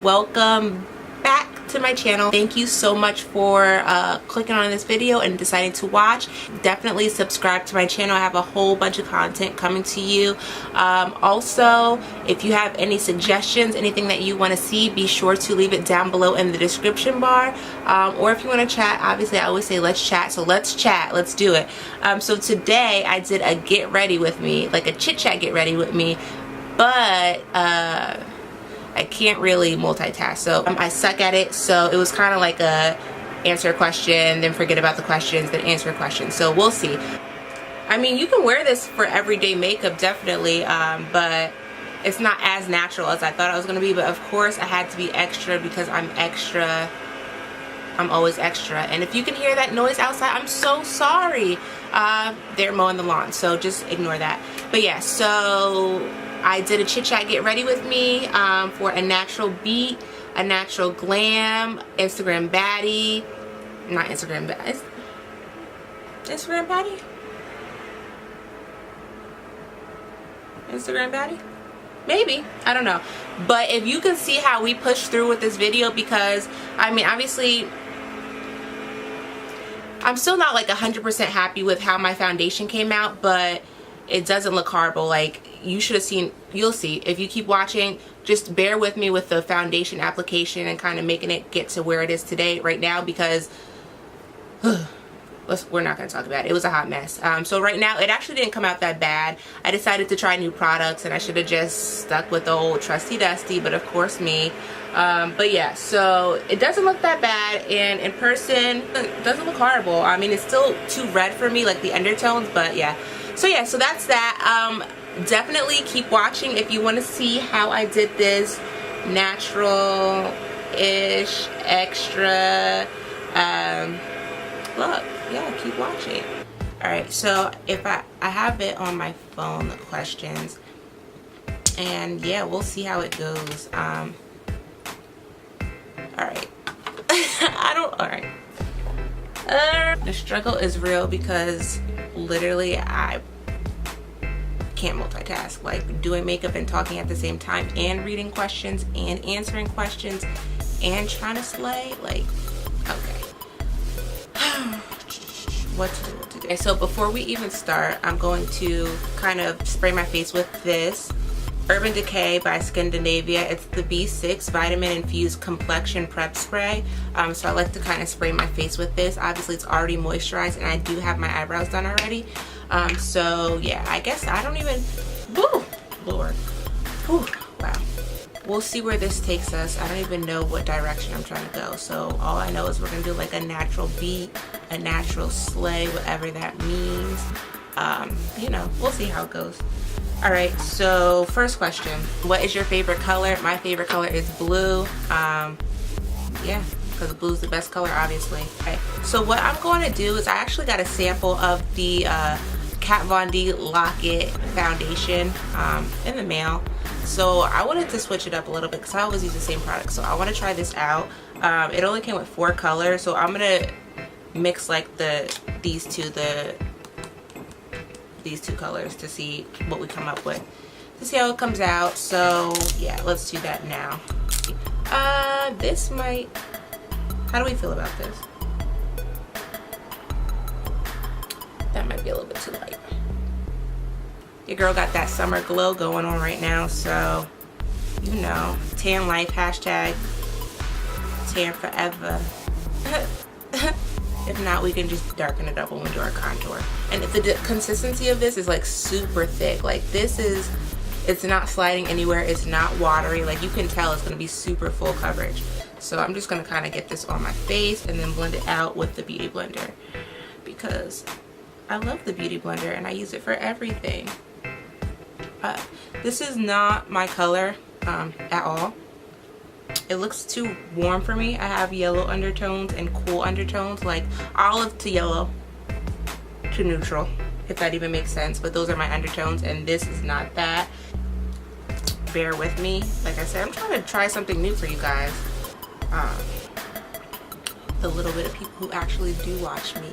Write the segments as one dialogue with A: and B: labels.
A: Welcome back to my channel. Thank you so much for clicking on this video and deciding to watch. Definitely subscribe to my channel. I have a whole bunch of content coming to you. Also, if you have any suggestions, anything that you want to see, be sure to leave it down below in the description bar. Or if you want to chat, obviously I always say let's chat, so let's chat, let's do it. So today I did a get ready with me, like a chit chat get ready with me, but I can't really multitask, so I suck at it. So it was kind of like a answer a question, then forget about the questions, then answer a question. So we'll see. I mean, you can wear this for everyday makeup, definitely, but it's not as natural as I thought it was going to be. But of course I had to be extra because I'm extra. I'm always extra. And if you can hear that noise outside, I'm so sorry. They're mowing the lawn, so just ignore that. But yeah, so I did a chit chat get ready with me for a natural beat, a natural glam, Instagram baddie, not Instagram baddie, Instagram baddie? Instagram baddie? Maybe, I don't know. But if you can see how we pushed through with this video, because I mean, obviously I'm still not like 100% happy with how my foundation came out, but it doesn't look horrible. Like, you should have seen, you'll see if you keep watching. Just bear with me with the foundation application and kind of making it get to where it is today right now, because we're not going to talk about it. It was a hot mess. So right now it actually didn't come out that bad. I decided to try new products and I should have just stuck with the old trusty dusty, but of course me. But yeah, so it doesn't look that bad, and in person it doesn't look horrible. I mean, it's still too red for me, like the undertones, but yeah. So yeah, so that's that. Definitely keep watching if you want to see how I did this natural-ish, extra look. Yeah, keep watching. Alright, so if I have it on my phone, the questions, and yeah, we'll see how it goes. Alright. Alright. The struggle is real because literally I can't multitask, like doing makeup and talking at the same time, and reading questions and answering questions and trying to slay. Like, okay. What to do. Okay, so before we even start, I'm going to kind of spray my face with this Urban Decay by Scandinavia. It's the B6 Vitamin Infused Complexion Prep Spray. So I like to kind of spray my face with this. Obviously it's already moisturized and I do have my eyebrows done already. So yeah, I guess I don't even, woo, Lord, whew, wow. We'll see where this takes us. I don't even know what direction I'm trying to go. So all I know is we're gonna do like a natural beat, a natural slay, whatever that means. You know, we'll see how it goes. All right, so first question, what is your favorite color? My favorite color is blue. Yeah, because blue is the best color, obviously. Okay, so what I'm going to do is I actually got a sample of the Kat Von D Lock-It foundation in the mail. So I wanted to switch it up a little bit because I always use the same product. So I want to try this out. It only came with 4 colors, so I'm gonna mix like these two colors to see what we come up with, to see how it comes out. So yeah, let's do that now. This might, how do we feel about this? That might be a little bit too light. Your girl got that summer glow going on right now, so you know, tan life, hashtag tan forever. If not, we can just darken it up when we do our contour. And if the consistency of this is like super thick, like this is, it's not sliding anywhere, it's not watery, like you can tell it's gonna be super full coverage. So I'm just gonna kind of get this on my face and then blend it out with the Beauty Blender, because I love the Beauty Blender and I use it for everything. This is not my color at all. It looks too warm for me. I have yellow undertones and cool undertones, like olive to yellow to neutral, if that even makes sense. But those are my undertones and this is not that. Bear with me. Like I said, I'm trying to try something new for you guys. The little bit of people who actually do watch me.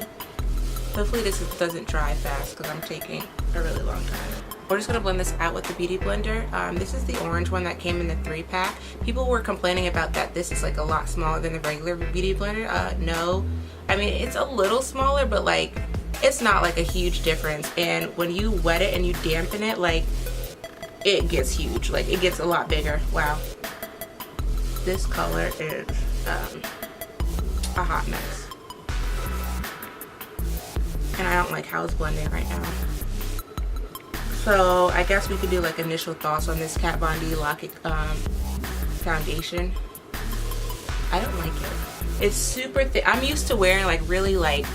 A: Hopefully this doesn't dry fast because I'm taking a really long time. We're just gonna blend this out with the Beauty Blender. This is the orange one that came in the 3-pack. People were complaining about that. This is like a lot smaller than the regular Beauty Blender. No, I mean, it's a little smaller, but like, it's not like a huge difference. And when you wet it and you dampen it, like, it gets huge. Like, it gets a lot bigger. Wow. This color is a hot mess. And I don't like how it's blending right now. So I guess we could do like initial thoughts on this Kat Von D Lock foundation. I don't like it. It's super thick. I'm used to wearing like really like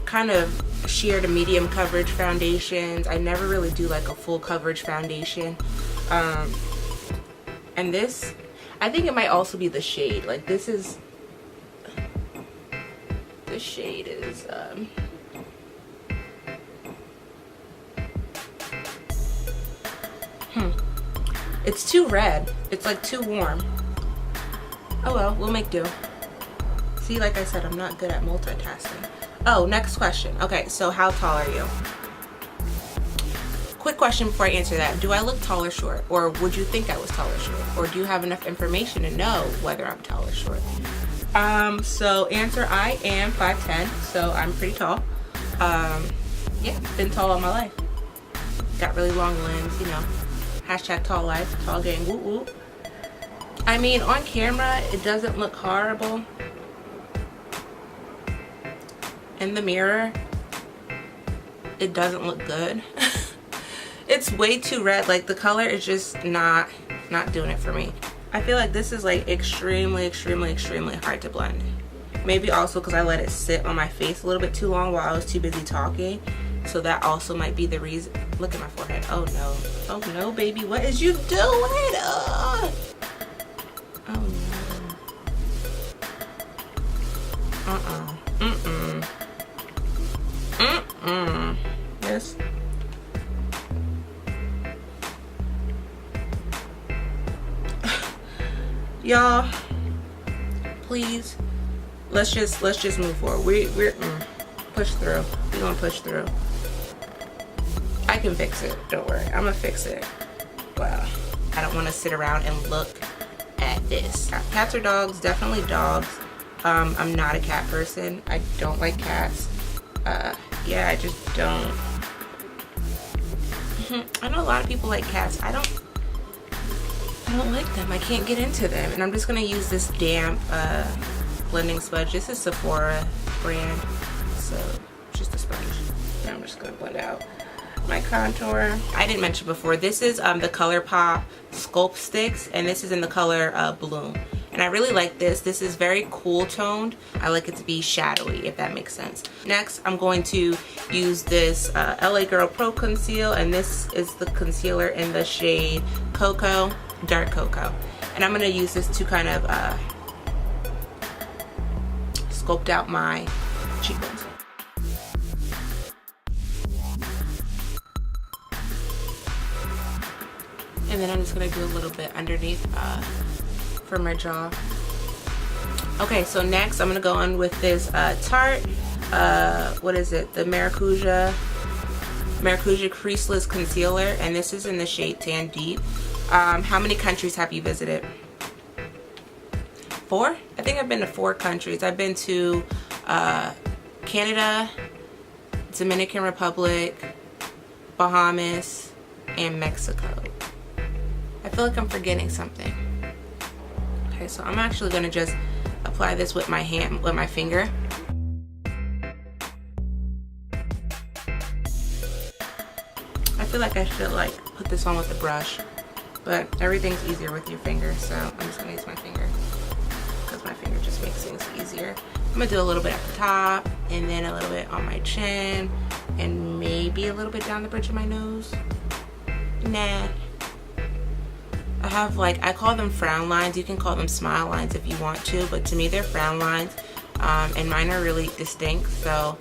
A: kind of sheer to medium coverage foundations. I never really do like a full coverage foundation. And this, I think it might also be the shade. Like this is, the shade is it's too red. It's like too warm. Oh well, we'll make do. See, like I said, I'm not good at multitasking. Oh, next question. Okay, so how tall are you? Quick question before I answer that. Do I look tall or short? Or would you think I was tall or short? Or do you have enough information to know whether I'm tall or short? So answer, I am 5'10", so I'm pretty tall. Yeah, been tall all my life. Got really long limbs, you know. Hashtag tall life, tall gang, woo woo. I mean, on camera, it doesn't look horrible. In the mirror, it doesn't look good. It's way too red. Like, the color is just not doing it for me. I feel like this is like extremely hard to blend. Maybe also because I let it sit on my face a little bit too long while I was too busy talking. So that also might be the reason. Look at my forehead. Oh no. Oh no, baby. What is you doing? Oh no. Yes. Y'all, please, let's just move forward. We're push through. We're gonna push through. I can fix it. Don't worry. I'm gonna fix it. Wow. I don't want to sit around and look at this. Cats or dogs? Definitely dogs. I'm not a cat person. I don't like cats. Yeah, I just don't. I know a lot of people like cats. I don't like them. I can't get into them. And I'm just gonna use this damp blending sponge. This is Sephora brand, so just a sponge. And I'm just gonna blend out my contour. I didn't mention before, this is the ColourPop Sculpt Sticks, and this is in the color Bloom. And I really like this. This is very cool toned. I like it to be shadowy, if that makes sense. Next, I'm going to use this LA Girl Pro Conceal, and this is the concealer in the shade Cocoa, Dark Cocoa. And I'm gonna use this to kind of sculpt out my cheekbones. And then I'm just gonna do a little bit underneath for my jaw. Okay, so next I'm gonna go on with this Tarte, what is it? The Maracuja Creaseless Concealer, and this is in the shade Tan Deep. How many countries have you visited? 4? I think I've been to 4 countries. I've been to Canada, Dominican Republic, Bahamas, and Mexico. I feel like I'm forgetting something. Okay, so I'm actually gonna just apply this with my hand, with my finger. I feel like I should like put this on with a brush, but everything's easier with your finger, so I'm just gonna use my finger because my finger just makes things easier. I'm gonna do a little bit at the top, and then a little bit on my chin, and maybe a little bit down the bridge of my nose. Nah. I have like, I call them frown lines. You can call them smile lines if you want to, but to me they're frown lines, and mine are really distinct, so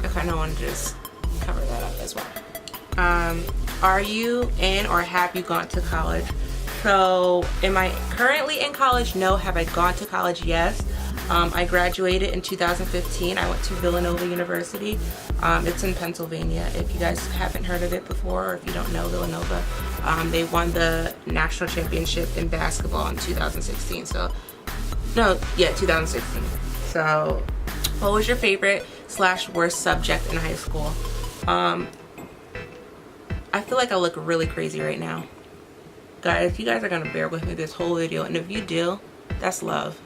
A: I kind of want to just cover that up as well. Are you in or have you gone to college? So am I currently in college? No. Have I gone to college? Yes. I graduated in 2015. I went to Villanova University. It's in Pennsylvania. If you guys haven't heard of it before, or if you don't know Villanova, they won the national championship in basketball in 2016. So, no, yeah, 2016. So, what was your favorite / worst subject in high school? I feel like I look really crazy right now. Guys, you guys are gonna bear with me this whole video, and if you do, that's love.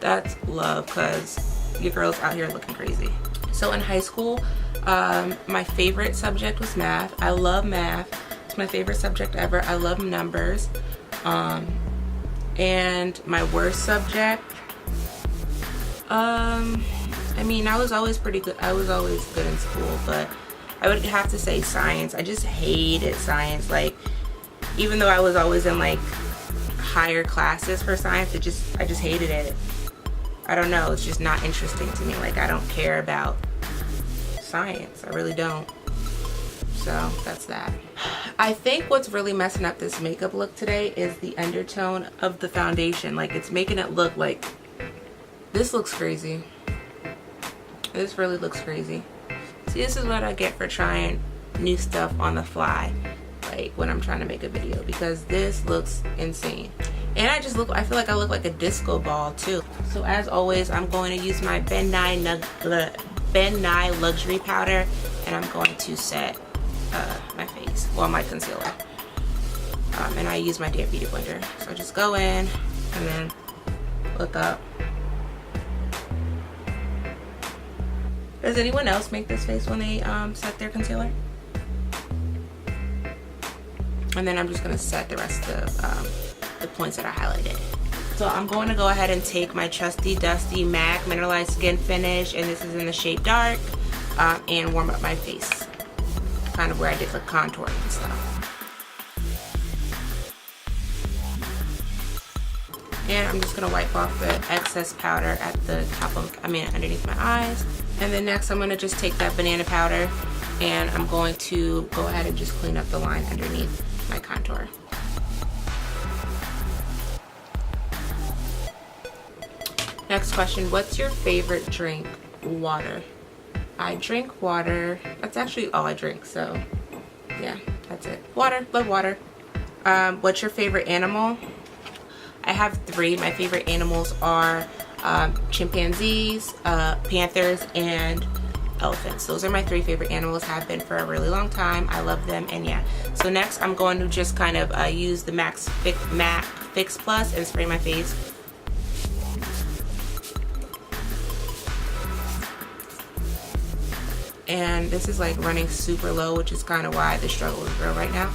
A: That's love, because your girl's out here looking crazy. So in high school, my favorite subject was math. I love math. It's my favorite subject ever. I love numbers. And my worst subject, I mean, I was always pretty good. I was always good in school, but I would have to say science. I just hated science. Like, even though I was always in like higher classes for science, I just hated it. I don't know, it's just not interesting to me. Like, I don't care about science. I really don't. So that's that. I think what's really messing up this makeup look today is the undertone of the foundation. Like, it's making it look like, this looks crazy. This really looks crazy. See, this is what I get for trying new stuff on the fly, like when I'm trying to make a video, because this looks insane. And I feel like I look like a disco ball too. So as always, I'm going to use my Baddie Luxury Powder, and I'm going to set my face, well, my concealer. And I use my damp beauty blender. So I just go in and then look up. Does anyone else make this face when they set their concealer? And then I'm just gonna set the rest of the points that I highlighted. So I'm going to go ahead and take my trusty dusty MAC Mineralized Skin Finish, and this is in the shade Dark, and warm up my face. Kind of where I did the contouring and stuff. And I'm just gonna wipe off the excess powder at the top of, underneath my eyes. And then next I'm gonna just take that banana powder, and I'm going to go ahead and just clean up the line underneath my contour. Next question, what's your favorite drink? Water. I drink water. That's actually all I drink, so yeah, that's it. Water, love water. What's your favorite animal? I have 3. My favorite animals are chimpanzees, panthers, and elephants. Those are my 3 favorite animals, have been for a really long time. I love them, and yeah. So next I'm going to just kind of use the MAC Fix Plus and spray my face. And this is like running super low, which is kind of why the struggle is real right now.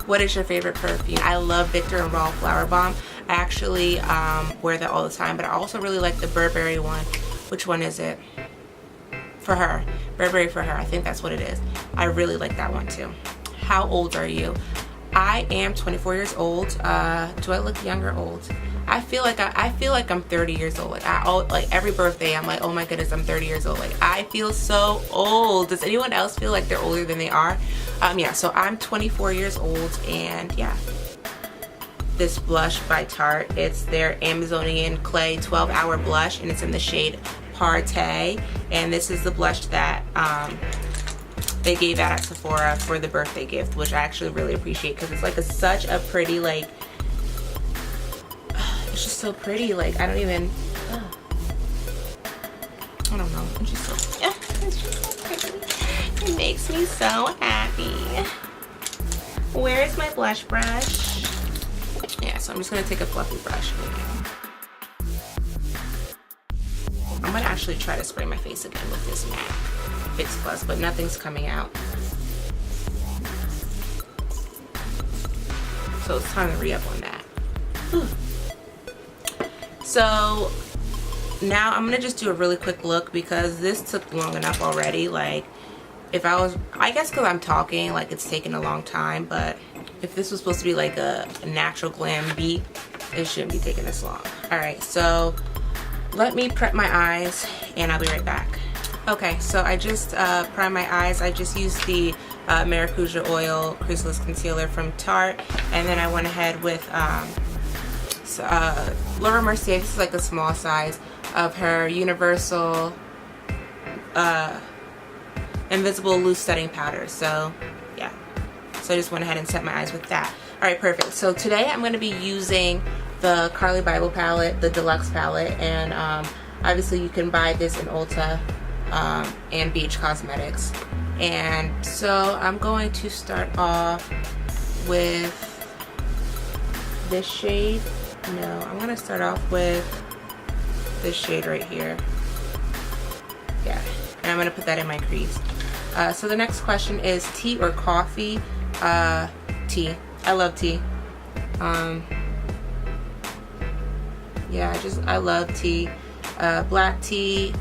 A: What is your favorite perfume? I love Victor and Raw Flower Bomb. I actually wear that all the time, but I also really like the Burberry one. Which one is it? For Her. Burberry For Her. I think that's what it is. I really like that one too. How old are you? I am 24 years old. Do I look young or old? I feel like I'm 30 years old. Like every birthday I'm like, oh my goodness, I'm 30 years old. Like, I feel so old. Does anyone else feel like they're older than they are? Yeah, so I'm 24 years old, and yeah. This blush by Tarte, it's their Amazonian Clay 12-Hour Blush, and it's in the shade Partay. And this is the blush that they gave out at Sephora for the birthday gift, which I actually really appreciate, because it's like such a pretty, like, it's just so pretty. Like, I don't even, I don't know. It's just so, yeah, it's just so pretty. It makes me so happy. Where is my blush brush? Yeah, so I'm just gonna take a fluffy brush. I'm gonna actually try to spray my face again with this MAC Fix Plus, but nothing's coming out. So it's time to re-up on that. Whew. So now I'm gonna just do a really quick look, because this took long enough already. Like, if I guess because I'm talking, like, it's taking a long time, but if this was supposed to be like a natural glam beat, it shouldn't be taking this long. Alright, so let me prep my eyes and I'll be right back. Okay, so I just primed my eyes. I just used the Maracuja Oil Creaseless Concealer from Tarte. And then I went ahead with Laura Mercier. This is like a small size of her Universal Invisible Loose Setting Powder. So yeah, so I just went ahead and set my eyes with that. Alright, perfect. So today I'm going to be using the Carli Bybel palette, the deluxe palette, and obviously you can buy this in Ulta and BH Cosmetics. And so I'm going to start off with this shade. No, I'm going to start off with this shade right here. Yeah, and I'm going to put that in my crease. So the next question is tea or coffee? Tea. I love tea. Yeah, I love tea. Black tea,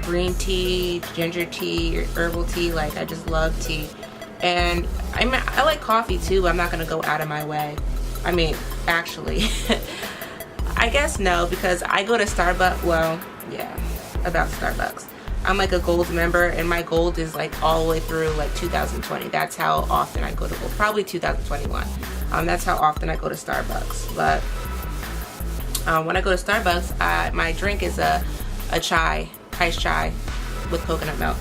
A: green tea, ginger tea, herbal tea. Like, I just love tea. And I like coffee too, but I'm not gonna go out of my way. I mean, actually, I guess no, because I go to Starbucks. Well, yeah, about Starbucks. I'm like a gold member, and my gold is like all the way through like 2020. That's how often I go to gold. Probably 2021. That's how often I go to Starbucks. But when I go to Starbucks, my drink is a chai, iced chai with coconut milk.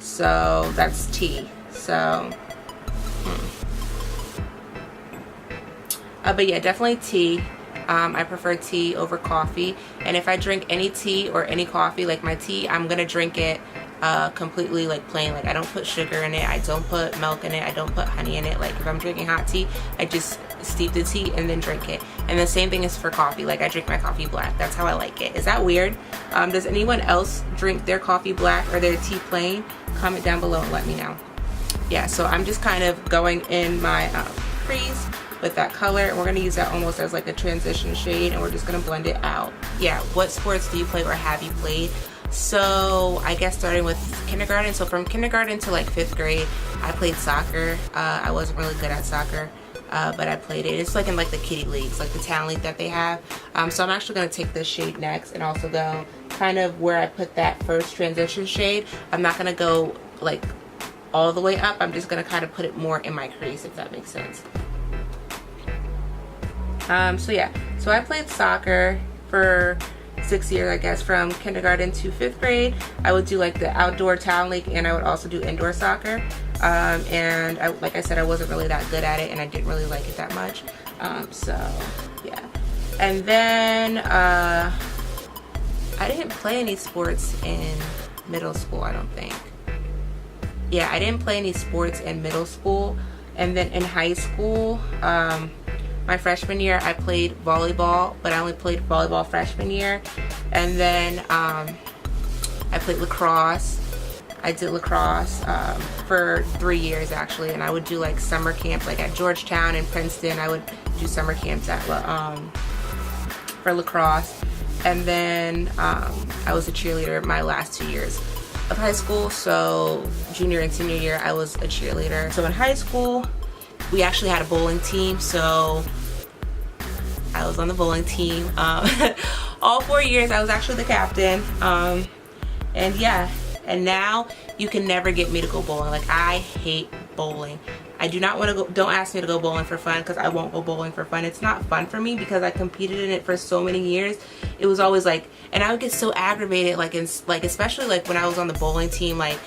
A: So that's tea. So, but yeah, definitely tea. I prefer tea over coffee, and if I drink any tea or any coffee, like my tea, I'm gonna drink it completely like plain. Like, I don't put sugar in it, I don't put milk in it, I don't put honey in it. Like, if I'm drinking hot tea, I just steep the tea and then drink it. And the same thing is for coffee. Like, I drink my coffee black. That's how I like it. Is that weird? Does anyone else drink their coffee black or their tea plain? Comment down below and let me know. Yeah, so I'm just kind of going in my crease with that color, and we're going to use that almost as like a transition shade, and we're just going to blend it out. Yeah, what sports do you play or have you played? So I guess starting with kindergarten. So from kindergarten to like 5th grade, I played soccer. I wasn't really good at soccer, but I played it. It's like in like the kiddie leagues, like the talent league that they have. So I'm actually going to take this shade next and also go kind of where I put that first transition shade. I'm not going to go like all the way up. I'm just going to kind of put it more in my crease, if that makes sense. So yeah, so I played soccer for 6 years, I guess, from kindergarten to 5th grade. I would do like the outdoor talent league, and I would also do indoor soccer. And like I said, I wasn't really that good at it, and I didn't really like it that much. So yeah, and then I didn't play any sports in middle school, I don't think. Yeah, I didn't play any sports in middle school. And then in high school, my freshman year, I played volleyball, but I only played volleyball freshman year. And then I played lacrosse. I did lacrosse for 3 years actually, and I would do like summer camps, like at Georgetown and Princeton. I would do summer camps at for lacrosse. And then I was a cheerleader my last 2 years of high school. So junior and senior year, I was a cheerleader. So in high school, we actually had a bowling team, so I was on the bowling team. All 4 years I was actually the captain. And yeah, and now you can never get me to go bowling. Like, I hate bowling. I do not want to go. Don't ask me to go bowling for fun, because I won't go bowling for fun. It's not fun for me because I competed in it for so many years. It was always like, and I would get so aggravated, like especially like when I was on the bowling team, like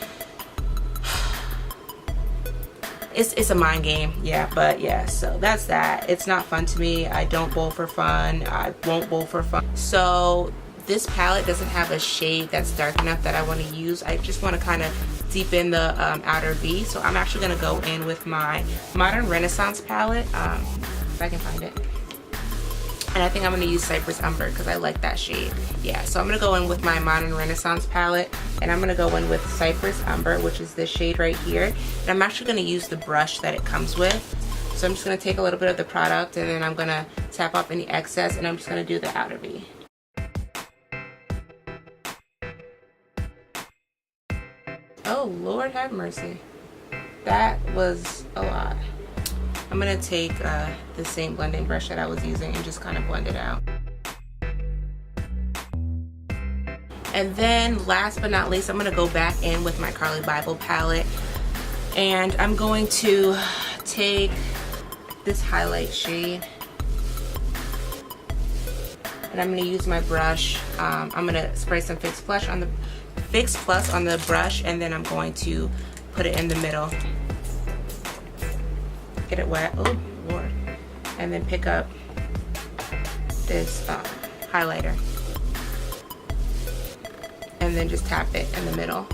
A: it's a mind game. Yeah, but yeah, so that's that. It's not fun to me. I don't bowl for fun. I won't bowl for fun. So this palette doesn't have a shade that's dark enough that I want to use. I just want to kind of deepen the outer V. So I'm actually going to go in with my Modern Renaissance palette, if I can find it. And I think I'm going to use Cypress Umber because I like that shade. Yeah, so I'm going to go in with my Modern Renaissance palette, and I'm going to go in with Cypress Umber, which is this shade right here. And I'm actually going to use the brush that it comes with. So I'm just going to take a little bit of the product, and then I'm going to tap off any excess, and I'm just going to do the outer V. Oh, Lord have mercy. That was a lot. I'm going to take the same blending brush that I was using and just kind of blend it out. And then last but not least, I'm going to go back in with my Carli Bybel palette. And I'm going to take this highlight shade and I'm going to use my brush. I'm going to spray some Fix Plus on the brush, and then I'm going to put it in the middle. Get it wet. Oh Lord. And then pick up this highlighter and then just tap it in the middle.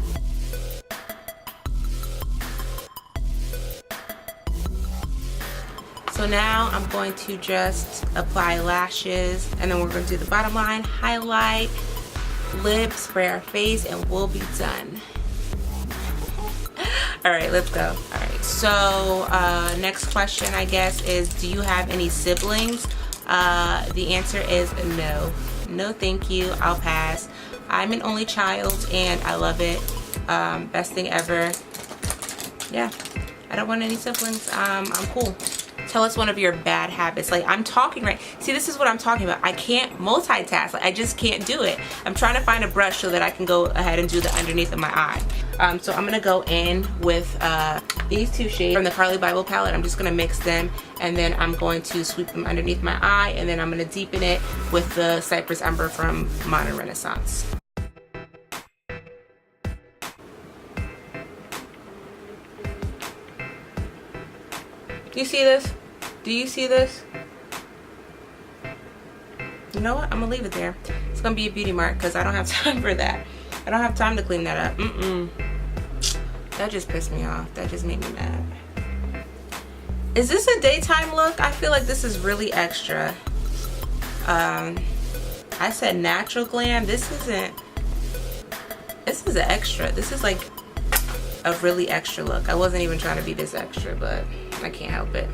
A: So now I'm going to just apply lashes, and then we're going to do the bottom line, highlight, lip, spray our face, and we'll be done. All right, let's go. All right, so next question, I guess, is do you have any siblings? The answer is no. No, thank you. I'll pass. I'm an only child, and I love it. Best thing ever. Yeah, I don't want any siblings. I'm cool. Tell us one of your bad habits. Like, I'm talking right. See, this is what I'm talking about. I can't multitask. Like, I just can't do it. I'm trying to find a brush so that I can go ahead and do the underneath of my eye. So I'm gonna go in with these two shades from the Carly Bible palette. I'm just gonna mix them, and then I'm going to sweep them underneath my eye, and then I'm gonna deepen it with the Cypress Umber from Modern Renaissance. Do you see this? Do you see this? You know what? I'm gonna leave it there. It's gonna be a beauty mark because I don't have time for that. I don't have time to clean that up. That just pissed me off. That just made me mad. Is this a daytime look? I feel like this is really extra. I said natural glam. This isn't. This is an extra. This is like a really extra look. I wasn't even trying to be this extra, but I can't help it.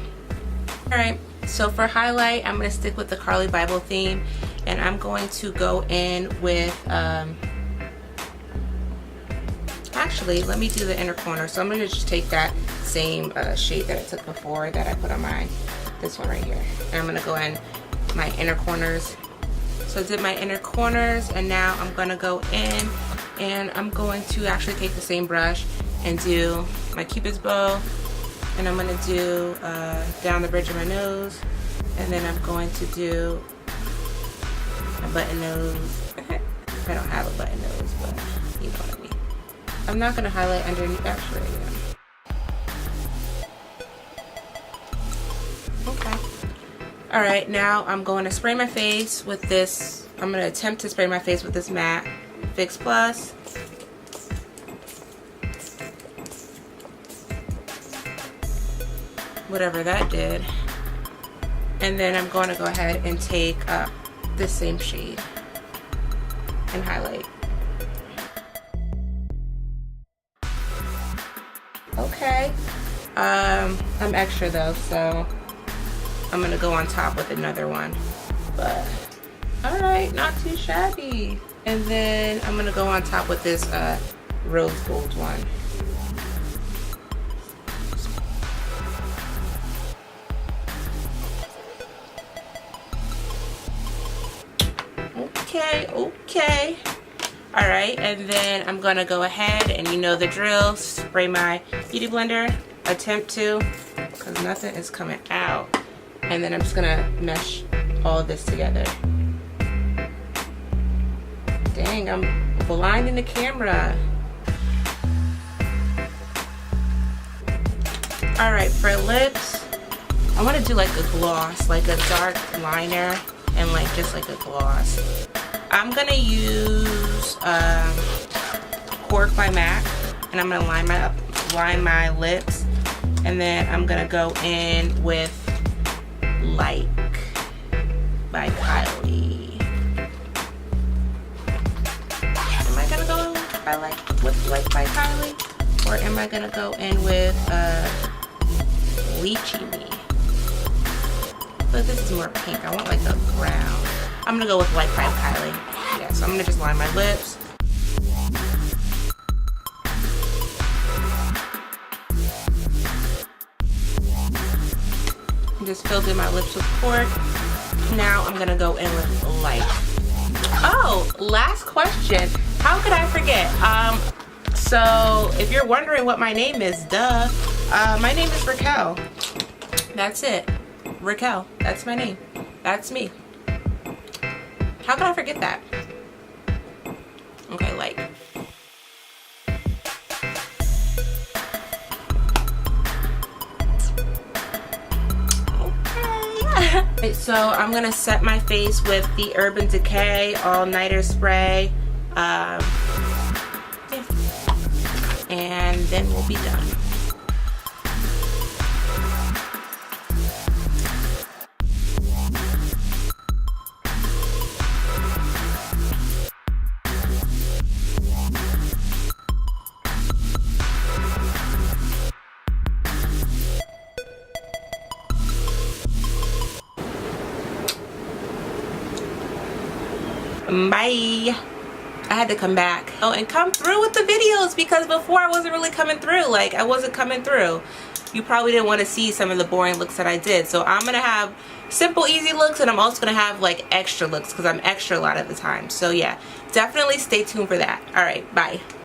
A: Alright, so for highlight, I'm going to stick with the Carly Bible theme, and I'm going to go in with, actually, let me do the inner corner. So I'm going to just take that same shade that I took before that I put on this one right here. And I'm going to go in my inner corners. So I did my inner corners, and now I'm going to go in, and I'm going to actually take the same brush and do my Cupid's bow. And I'm going to do down the bridge of my nose, and then I'm going to do a button nose. I don't have a button nose, but you know what I mean. I'm not going to highlight underneath, actually. Yeah. Okay. Alright, now I'm going to spray my face with this. I'm going to attempt to spray my face with this matte Fix Plus. Whatever that did. And then I'm going to go ahead and take this same shade and highlight. Okay. I'm extra though, so I'm going to go on top with another one. But alright, not too shabby. And then I'm going to go on top with this rose gold one. Okay. All right, and then I'm gonna go ahead, and you know the drill, spray my beauty blender, attempt to, because nothing is coming out. And then I'm just gonna mesh all this together. Dang, I'm blinding the camera. All right, for lips, I wanna do like a gloss, like a dark liner, and like just like a gloss. I'm gonna use Cork by MAC, and I'm gonna line my lips, and then I'm gonna go in with Like by Kylie. Am I gonna go with Like by Kylie, or am I gonna go in with Lychee Me? But this is more pink. I want like a brown. I'm gonna go with Like by Kylie. Yeah, so I'm gonna just line my lips. Just filled in my lips with Cork. Now I'm gonna go in with Light. Oh, last question. How could I forget? So if you're wondering what my name is, duh, my name is Raquel. That's it. Raquel. That's my name. That's me. How could I forget that? Okay, like. Okay. So I'm gonna set my face with the Urban Decay All Nighter Spray. Yeah. And then we'll be done. Bye. I had to come back. Oh, and come through with the videos, because before I wasn't really coming through. Like, I wasn't coming through. You probably didn't want to see some of the boring looks that I did. So I'm gonna have simple, easy looks, and I'm also gonna have like extra looks because I'm extra a lot of the time. So yeah, definitely stay tuned for that. All right, bye.